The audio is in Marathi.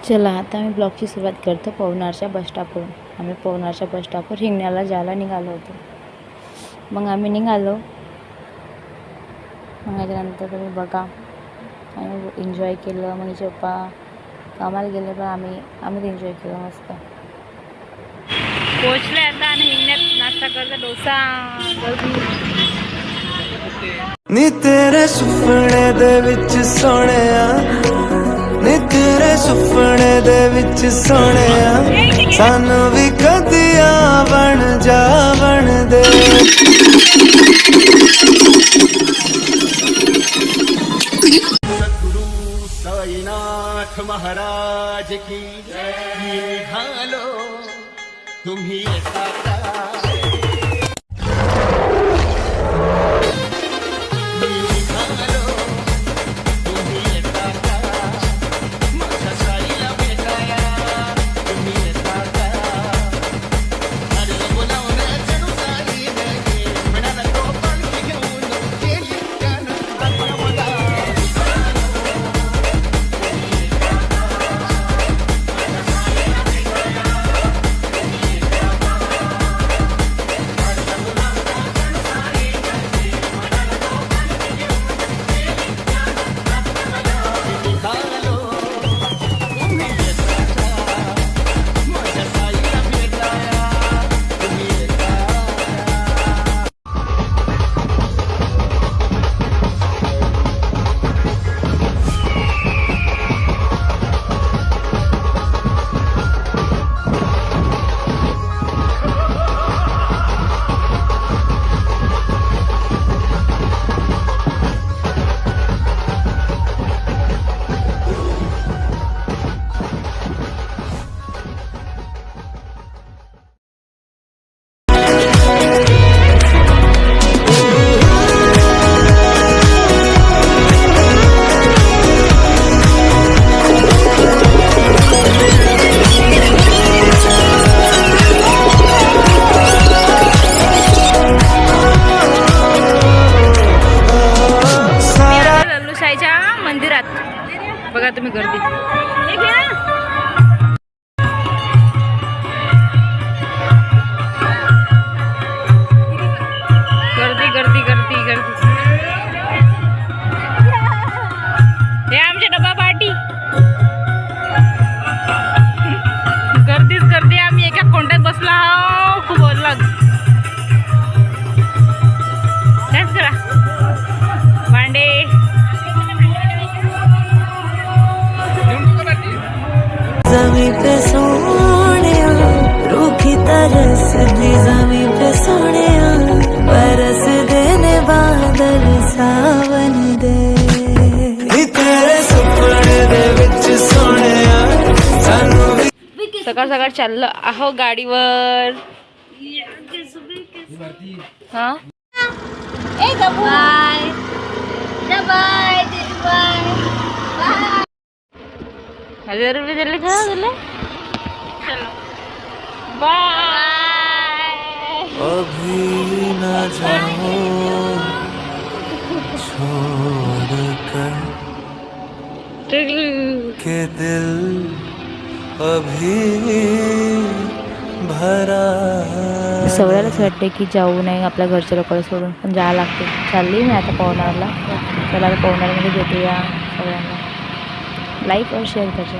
चला आता आम्ही ब्लॉगची सुरुवात करतो पवनारच्या बसस्टॉपवरून. आम्ही पवनारच्या बसस्टॉपवर हिंगण्याला जायला निघालो होतो. मग आम्ही निघालो. मग त्याच्यानंतर तुम्ही बघा आम्ही एन्जॉय केलं. मग हिचे पप्पा कामाला गेले पण आम्ही एन्जॉय केलं मस्त. पोचले आता आणि हिंगण्यात नाश्ता करता डोसा नी तेरे सुपने दे विच सोहणिया, नी तेरे सुपने दे विच सोहणिया, सानू भी कदिया बन जा बन दे। सद्गुरु साईनाथ महाराज की जय। निघालो तुम्ही येता का? बघा तुम्ही गर्दी. गर्दी गर्दी गर्दी गर्दी. हे आमचे डबा पार्टी. गर्दीच गर्दी. आम्ही एका कोंड्यात बसलो आहोत. खूप अलग डान्स करा भांडे. ज़मीं पे सोहणिया, रूखी तरस दी ज़मीं पे सोहणिया, बरस देने बादल सावन दे। नी तेरे सुपने दे विच सोहणिया, सानू सकाळ सकाळ चाललं आहो गाडीवर. हा बाय बाय बाय. 1000 रुपये दिले का तुला? चलो बाय. अभी न जाओ छोड़ कर के दिल अभी भरा. सगळ्यालाच वाटते की जाऊ नये आपल्या घरच्या लोकांना सोडून, पण जावं लागते. चालली मी आता पवनारला. चला पवनारमध्ये भेटूया सगळ्यांना. लाईक और शेअर करा.